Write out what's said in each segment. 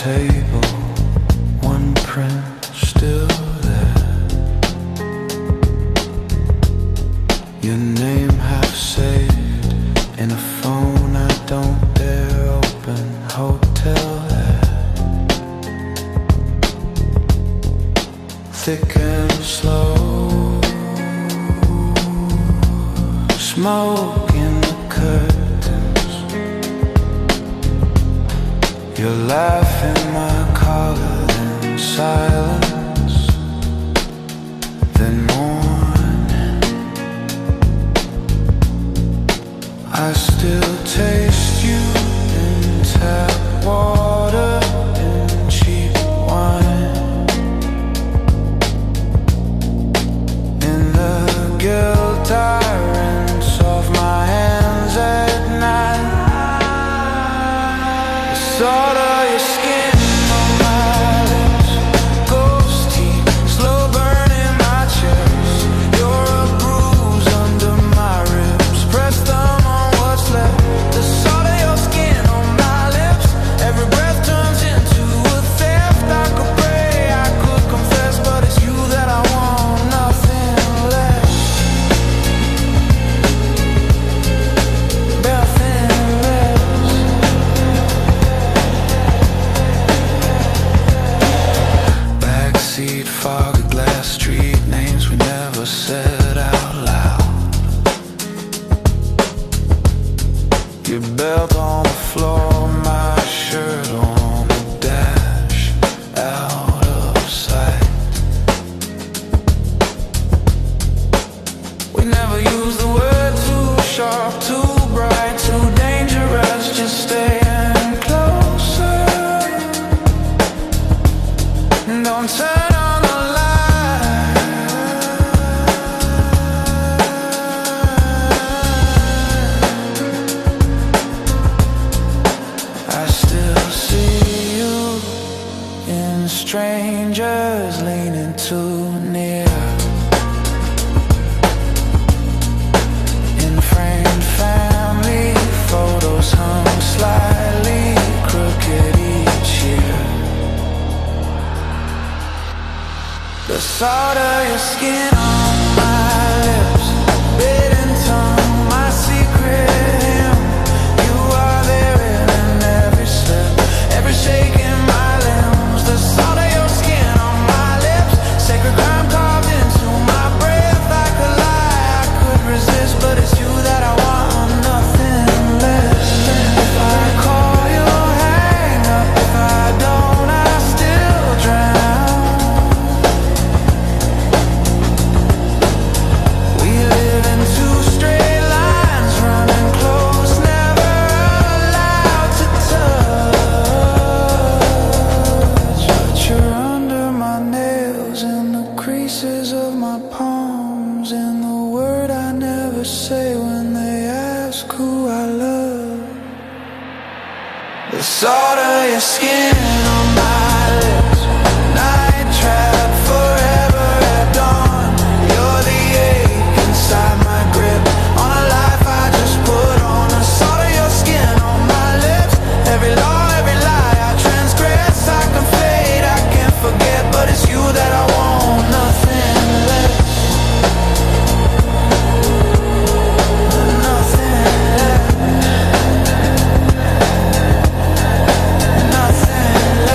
table, one print still there. Your name half saved in a phone I don't dare open. Hotel air, thick and slow, smoke in the curtains. Your laugh in my collar, then silence, then morning. I still taste you in tap water and cheap wine, in the guilt I rinse off my hands at night. The salt of your skin on my lips, ghost teeth, slow burning my chest. You're a bruise under my ribs, press thumb on what's left. The salt of your skin on my lips, every breath turns into a theft. I could pray, I could confess, but it's you that I want, nothing less. Nothing less. Backseat, fog, glass, street names we never said out loud. Your belt on the floor, my shirt on the dash, out of sight. We never use the word too sharp, too bright, too dangerous, just staying closer. Don't turn on the light. I still see you in strangers leaning too near, in framed family photos hung slightly crooked each year. The salt of your skin on my lips, bitten tongue, my secret hymn. You are there in every slip, every shake in my limbs. The salt of your skin on my lips, sacred crime carved into my breath. I could lie, I could resist, but it's you that I want, nothing less. If I call you, hang up. If I don't, I still drown. We live in two straight lines, running close, never allowed to touch. But you're under my nails, in the creases of my palms, in the word I never say when they ask who I love. The salt of your skin on my lips, night trap forever at dawn. You're the ache inside my grip, on a life I just put on. The salt of your skin on my lips, every law, every lie I transgress. I can fade, I can't forget, but it's you that I want, nothing less. Nothing less. Nothing less.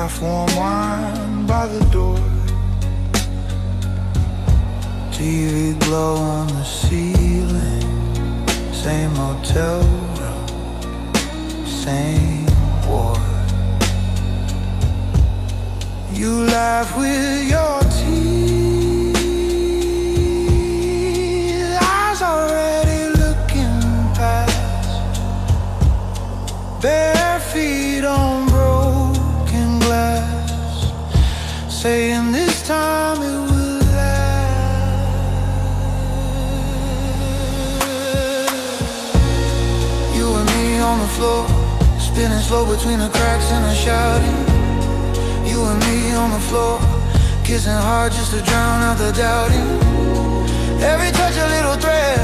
half-warm wine by the door. TV glow on the ceiling. Same motel room, same ward. You laugh with your teeth, eyes already looking past. Bare feet on broken glass, saying this time it will last. You and me on the floor, spinning slow between the cracks and the shouting. You and me on the floor, kissing hard just to drown out the doubting. Every touch a little thread,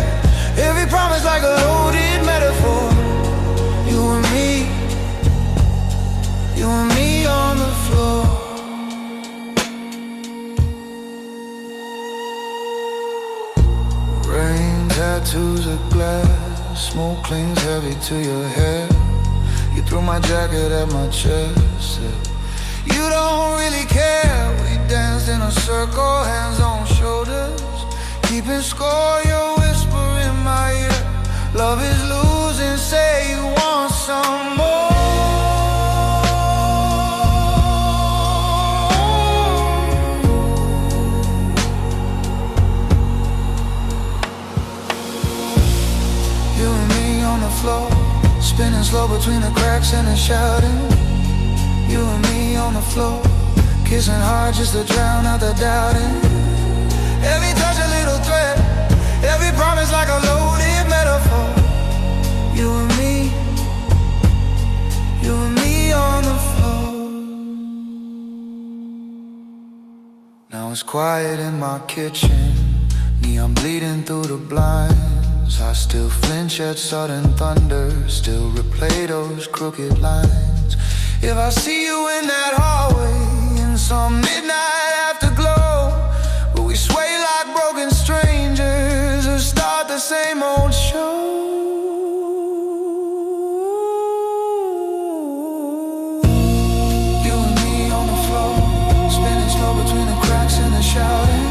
every promise like a loaded metaphor. You and me on the floor. Rain tattoos of glass, smoke clings heavy to your hair. You threw my jacket at my chest, said, you don't really care. We danced in a circle, hands on shoulders, keeping score, your whisper in my ear. Love is losing, say you want some more. You and me on the floor, spinning slow between the cracks and the shouting. You and me on the floor, kissing hard just to drown out the doubting. Every touch a little threat, every promise like a loaded metaphor. You and me on the floor. Now it's quiet in my kitchen, neon bleeding through the blinds. I still flinch at sudden thunder, still replay those crooked lines. If I see you in that hallway, in some midnight afterglow, will we sway like broken strangers or start the same old show? You and me on the floor, spinning slow between the cracks and the shouting.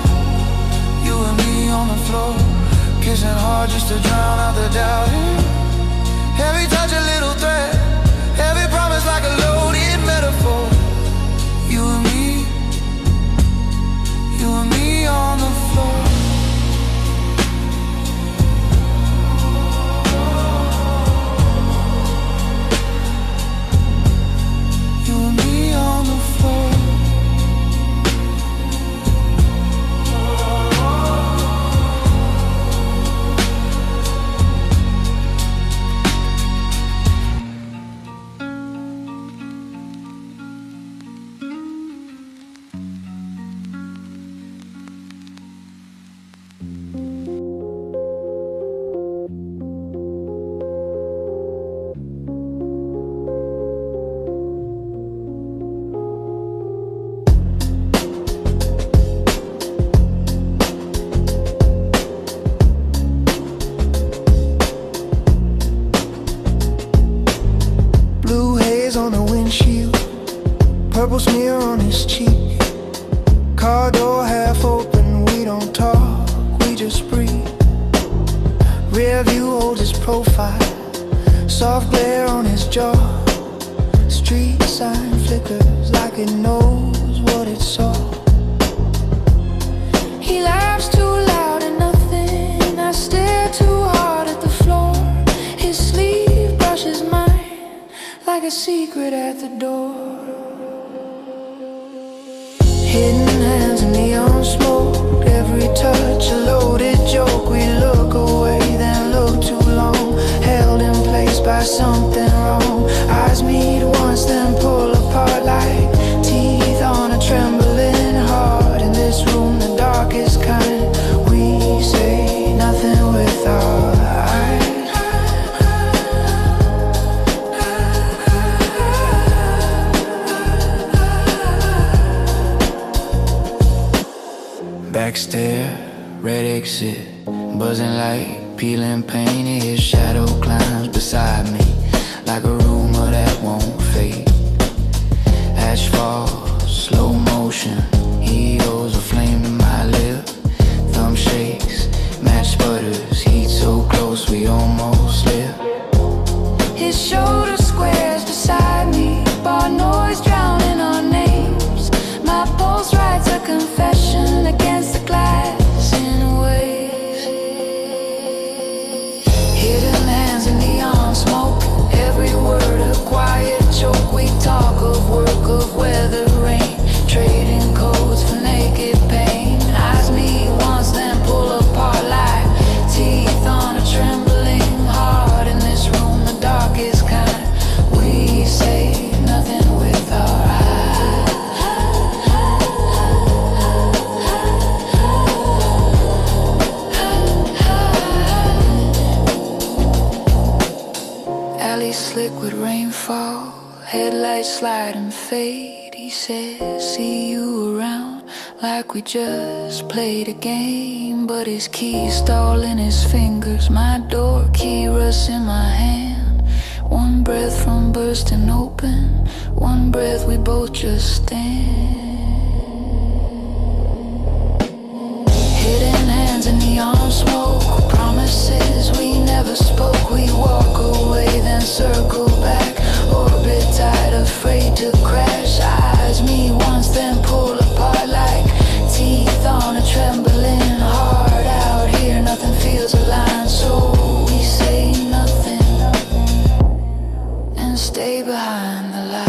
You and me on the floor, kissing hard just to drown out the doubting. Every touch a little threat, every promise like a loaded metaphor. You and me on the floor. You and me on the floor. On the windshield, purple smear on his cheek. Car door half open, we don't talk, we just breathe. Rear view holds his profile, soft glare on his jaw. Street sign flickers like it knows what it saw. He laughs too loud and nothing, I stare too hard at the floor. His sleeve brushes mine like a secret at the door. Hidden hands in neon smoke, every touch a loaded joke. We look away, then look too long, held in place by something wrong. Eyes meet once, then pull apart like teeth on a trembling heart. In this room, the darkest kind, we say nothing with our eyes. Back stare, red exit, buzzing like peeling paint. His shadow climbs beside me like a rumor that won't fade. Asphalt Headlights slide and fade. He says, see you around, like we just played a game. But his keys stall in his fingers, my door key rusts in my hand. One breath from bursting open, one breath we both just stand. Hidden hands in neon smoke, promises we never spoke. We walk away then circle back, orbit tight, afraid to crash. Eyes meet once then pull apart like teeth on a trembling heart. Out here nothing feels aligned, so we say nothing and stay behind the light.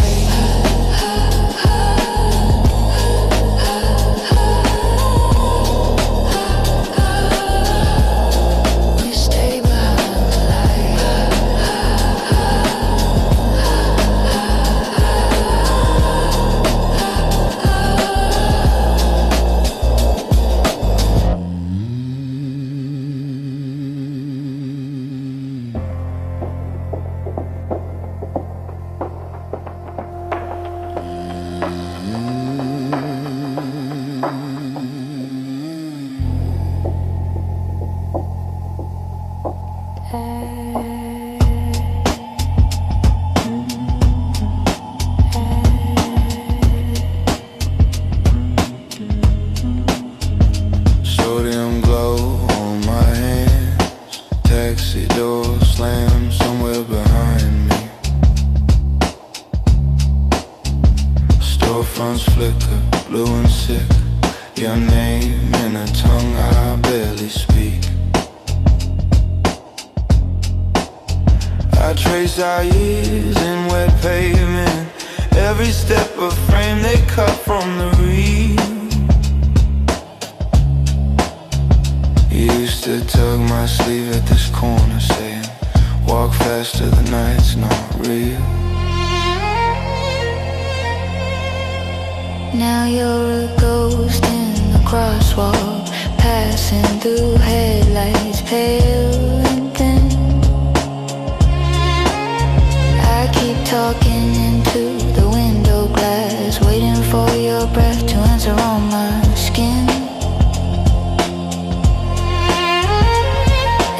Our years in wet pavement, every step a frame they cut from the real. You used to tug my sleeve at this corner saying, walk faster, the night's not real. Now you're a ghost in the crosswalk, passing through headlights, pale and thin. Keep talking into the window glass, waiting for your breath to enter on my skin.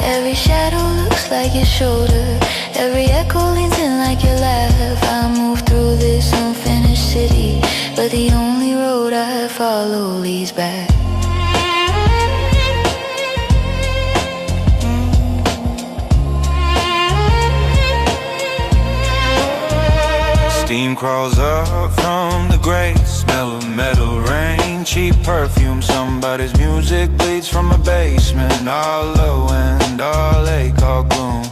Every shadow looks like your shoulder, every echo leans in like your laugh. I move through this unfinished city, but the only road I follow leads back. Steam crawls up from the grate, smell of metal rain, cheap perfume, somebody's music bleeds from a basement. All low and all ache, all gloom.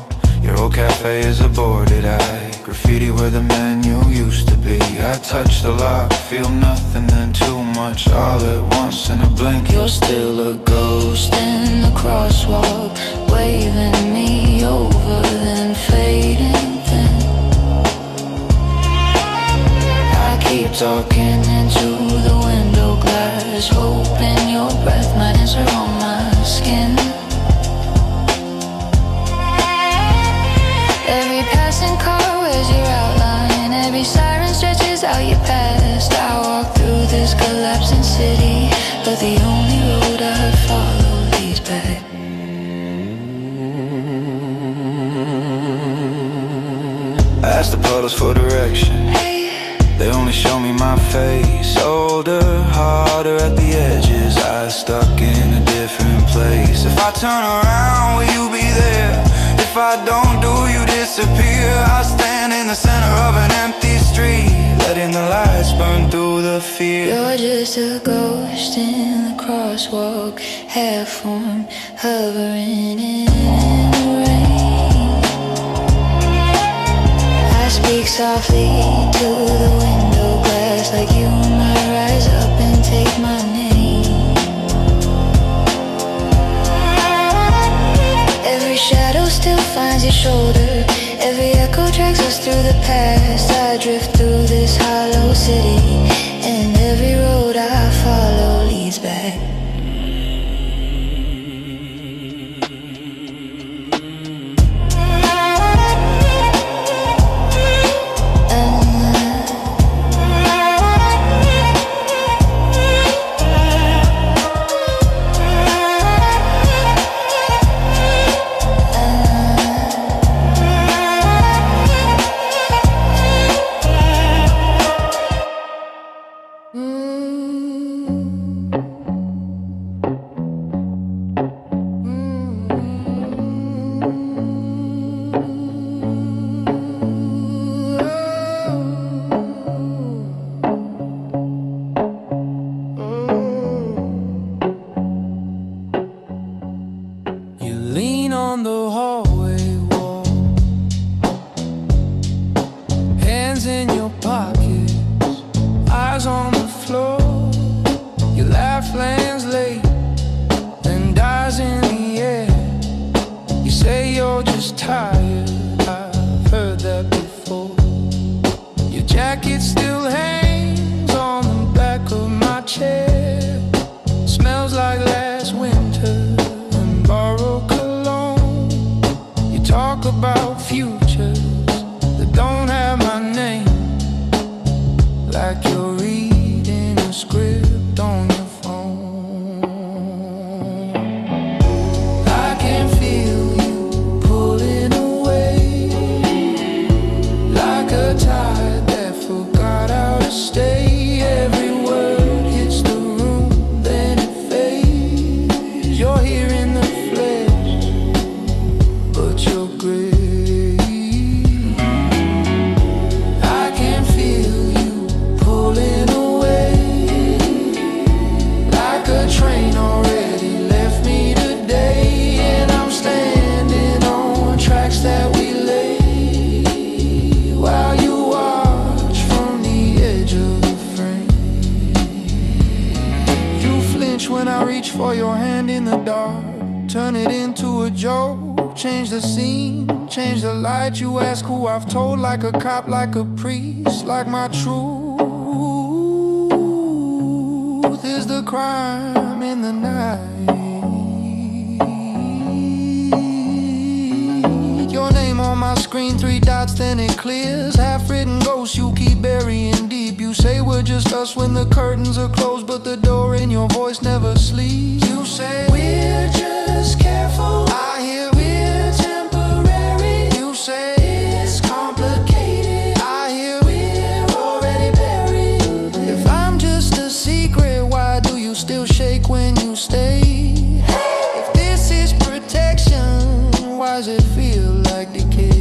Your old cafe is a boarded eye, graffiti where the menu used to be. I touch the lock, feel nothing then too much, all at once in a blink. You're still a ghost in the crosswalk, waving me over then fading thin. Keep talking into the window glass, hoping your breath might answer on my skin. Every passing car wears your outline, every siren stretches out your past. I walk through this collapsing city, but the only road I follow leads back. I ask the puddles for direction, they only show me my face. Older, harder at the edges, eyes stuck in a different place. If I turn around, will you be there? If I don't, do you disappear? I stand in the center of an empty street, letting the lights burn through the fear. You're just a ghost in the crosswalk, half formed, hovering in the rain. I speak softly to the window glass, like you might rise up and take my name. Every shadow still finds your shoulder, every echo drags us through the past. I drift through this hollow city, and every road I follow leads back. And hands in your pockets, eyes on the floor. Your laugh lands late, then dies in the air. You say you're just tired, I've heard that before. Your jacket still hangs on the back of my chair. Smells like last winter and borrowed cologne. You talk about futures that don't have my name, like you're reading a script on your phone. I can feel you pulling away, like a tide that forgot how to stay. Every word hits the room, then it fades. You're here in the flesh, but you're gray. I can feel you pulling away, like a train already left me today. And I'm standing on tracks that we lay, while you watch from the edge of the frame. You flinch when I reach for your hand in the dark, turn it into a joke. Change the scene, change the light. You ask who I've told, like a cop, like a priest, like my truth is the crime in the night. Your name on my screen, 3 dots, then it clears. Half-written ghosts you keep burying deep. You say we're just us when the curtains are closed, but the door in your voice never sleeps. You say we're just careful, I hear we're temporary. You say it's complicated, I hear we're already buried. If I'm just a secret, why do you still shake when you stay? If this is protection, why does it feel like decay?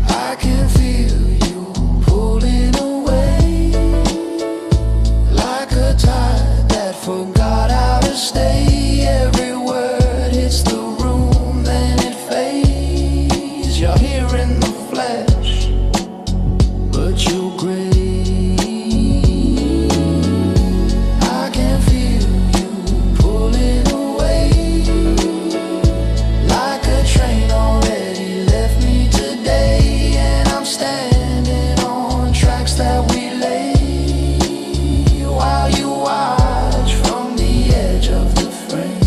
I can feel you pulling away, like a tide that forgot how to stay. Every word hits the room, then it fades. You're here in the flesh, but you're gray. I can feel you pulling away, like a train already left me today. And I'm standing on tracks that we lay, while you watch from the edge of the frame.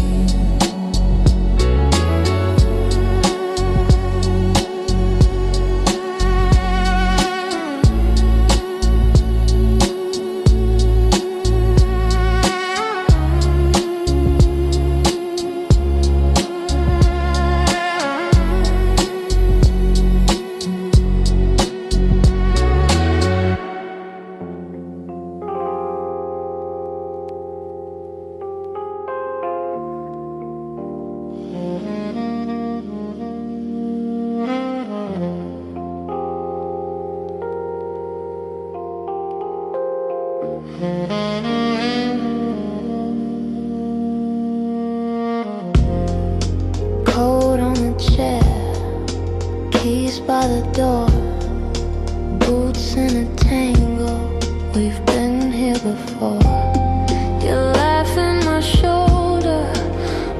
Coat on the chair, keys by the door, boots in a tangle. We've been here before. You laugh in my shoulder,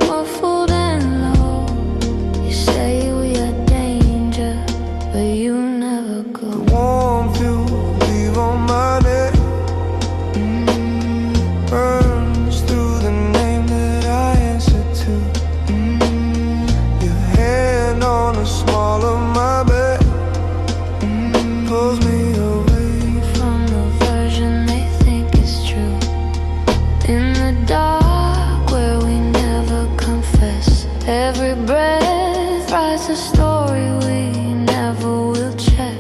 muffled and low. You say we are danger, but you never go. Warmth you leave on my neck burns through the name that I answer to. Your hand on the small of my bed pulls me away From the version they think is true. In the dark where we never confess. Every breath writes a story we never will check.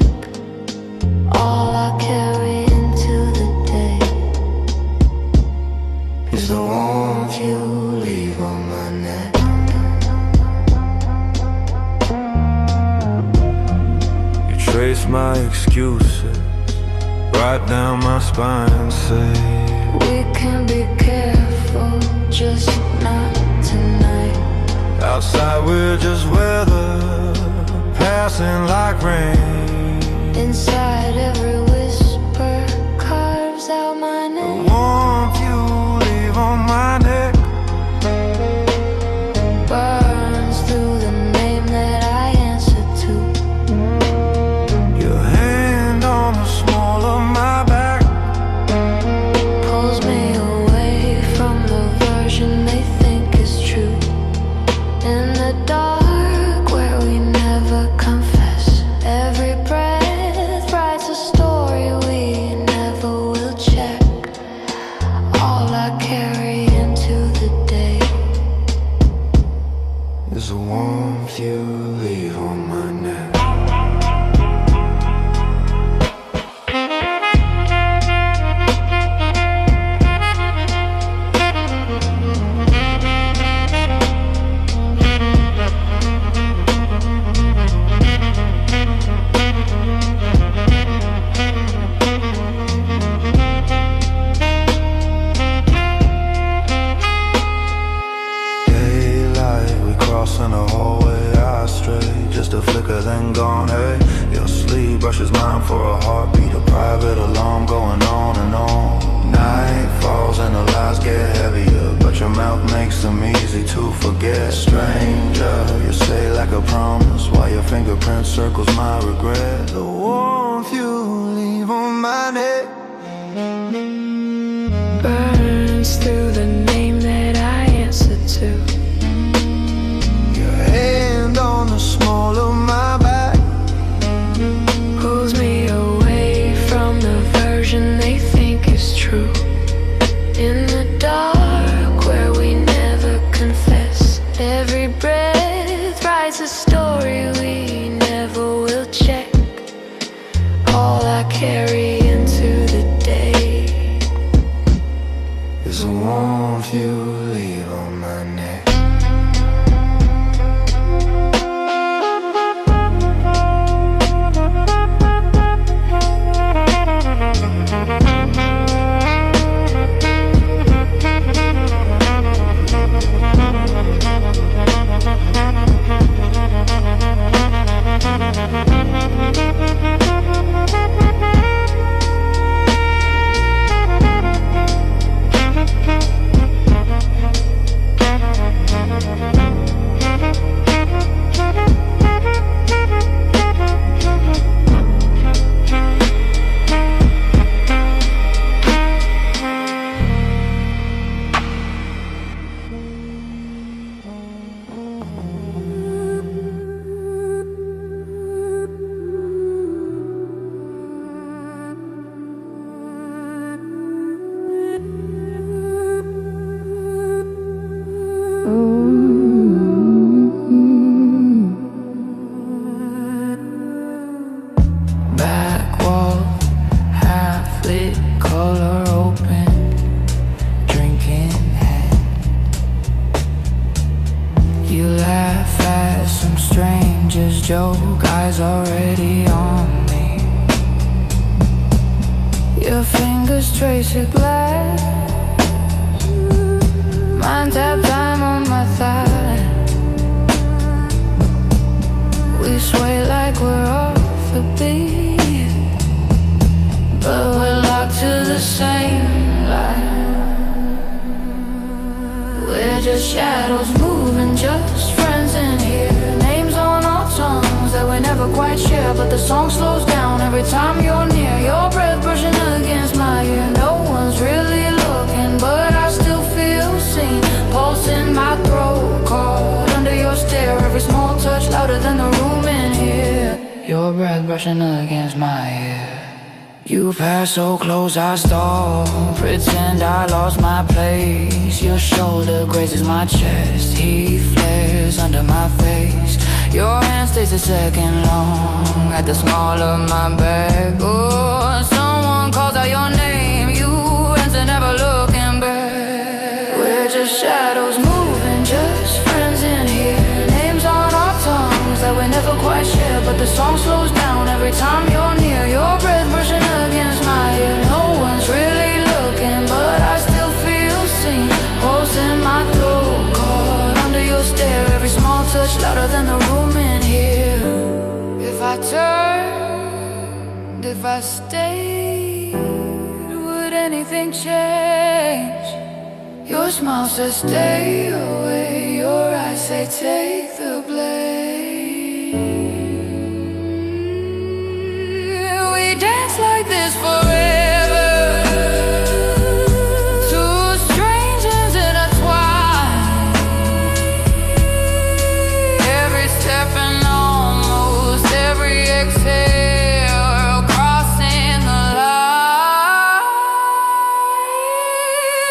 All I carry into the day is the warmth you leave on my neck. You trace my excuses right down my spine and say we dancing like rain. Inside every whisper carves out my The name. warmth you leave on my neck Burns through the name that I answer to. your hand on the small of my back Pulls me away from the version they think is true. In the dark where we never confess, every breath writes a story we never will check. All I carry into the day is the warmth you leave on my neck. Daylight, we crossing the hallway, I stray, just a flicker then gone, hey. Your sleep brushes mine for a heartbeat, a private alarm going on and on. Night falls and the lies get heavier, but your mouth makes them easy to forget. Stranger, you say like a promise, while your fingerprint circles my regret. The warmth you leave on my neck burns through the name that I answer to. your hand on the small of my back Pulls me away from the version they think is true. In the dark where we never confess, every breath writes a story we never will check. All I carry into the day is the warmth you leave on my neck. Back wall, half lit, color open, drinking hand. You laugh at some strangers' joke, eyes already on me. Your fingers trace a glass, mine tap time on my thigh. We sway like we're off the beat, but we're locked to the same line. We're just shadows moving, just friends in here. Names on our tongues that we never quite share, but the song slows down every time you're near. Your breath brushing against my ear. No one's really looking, but I still feel seen. Pulse in my throat, caught under your stare. Every small touch louder than the room in here. Your breath brushing against my ear. You pass so close I stall, pretend I lost my place. Your shoulder grazes my chest, heat flares under my face. Your hand stays a second long at the small of my back. Oh, someone calls out your name, you answer never looking back. We're just shadows moving, just friends in here. Names on our tongues that we never quite share, but the song slows down every time you're near. Your breath brushing against my ear. No one's really looking, but I still feel seen. Pulse in my throat, caught under your stare. Every small touch louder than the room in here. If I turned, if I stayed, would anything change? Your smile says stay away, your eyes say take the blame. We dance like this forever, two strangers intertwined. Every step and almost every exhale, crossing the line.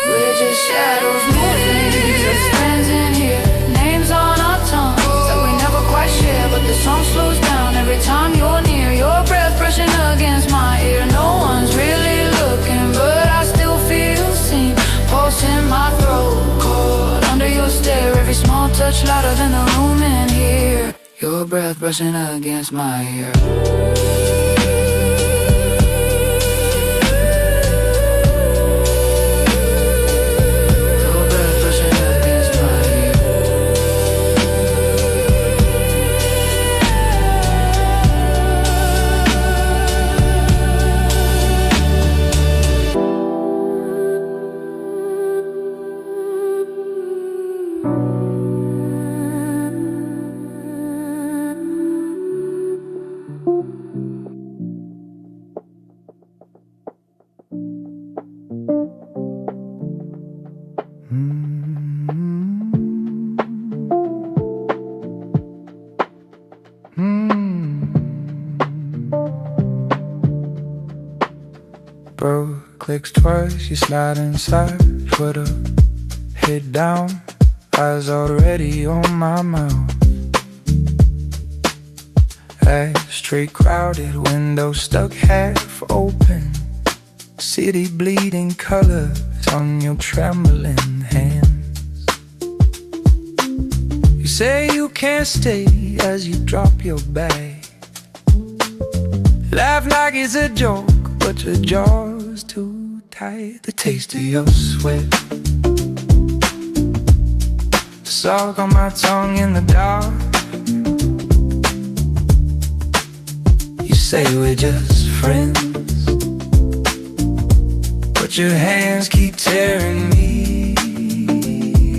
We're just shadows moving, as friends in here, names on our tongues that we never quite share. But the song slows down every time you're near, your breath brushing against my ear. No one's really looking, but I still feel seen, pulse in my throat, caught under your stare. Every small touch louder than the room in here, your breath brushing against my ear. Bro clicks twice, you slide inside, put her head down, eyes already on my mouth. Ashtray crowded, window stuck half open, city bleeding colors on your trembling hands. You say you can't stay as you drop your bag, laugh like it's a joke, but your jaw's too tight. The taste of your sweat, salt on my tongue in the dark. You say we're just friends, but your hands keep tearing me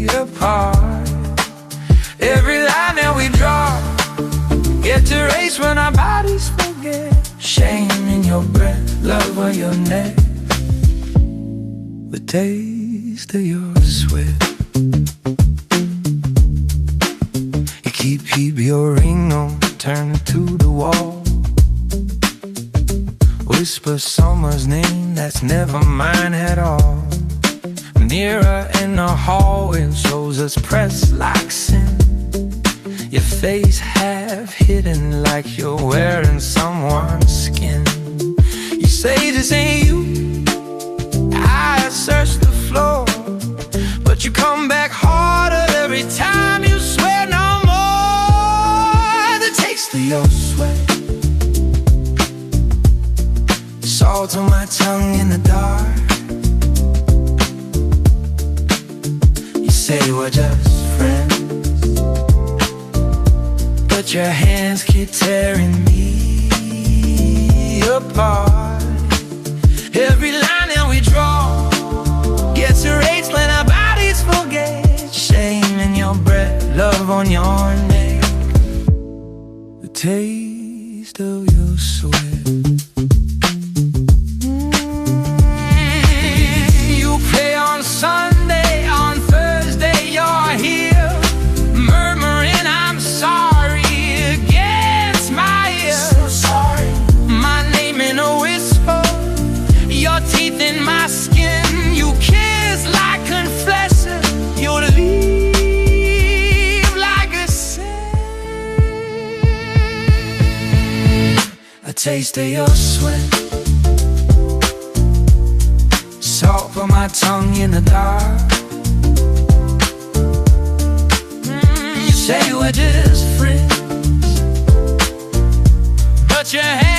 apart. Every line that we draw gets erased when our bodies forget. Shame in your breath, love on your neck, the taste of your sweat. You keep your ring on, turn it to the wall, whisper someone's name that's never mine at all. Nearer in the hall, it shows us pressed like sin, your face half hidden like you're wearing someone's skin. You say this ain't you, I search the floor, but you come back harder every time you swear no more. The taste of your sweat, salt on my tongue in the dark. You say we're just friends, but your hands keep tearing me apart. Every line that we draw gets erased when our bodies forget. Shame in your breath, love on your neck, the taste of your sweat. You play on Sunday, on Thursday you're here, murmuring I'm sorry against my ear. So sorry. My name in a whisper, your teeth in my skin. You kiss like confession, you'll leave like a sin. A taste of your sweat, salt on my tongue in the dark. You say we're just friends, but your hands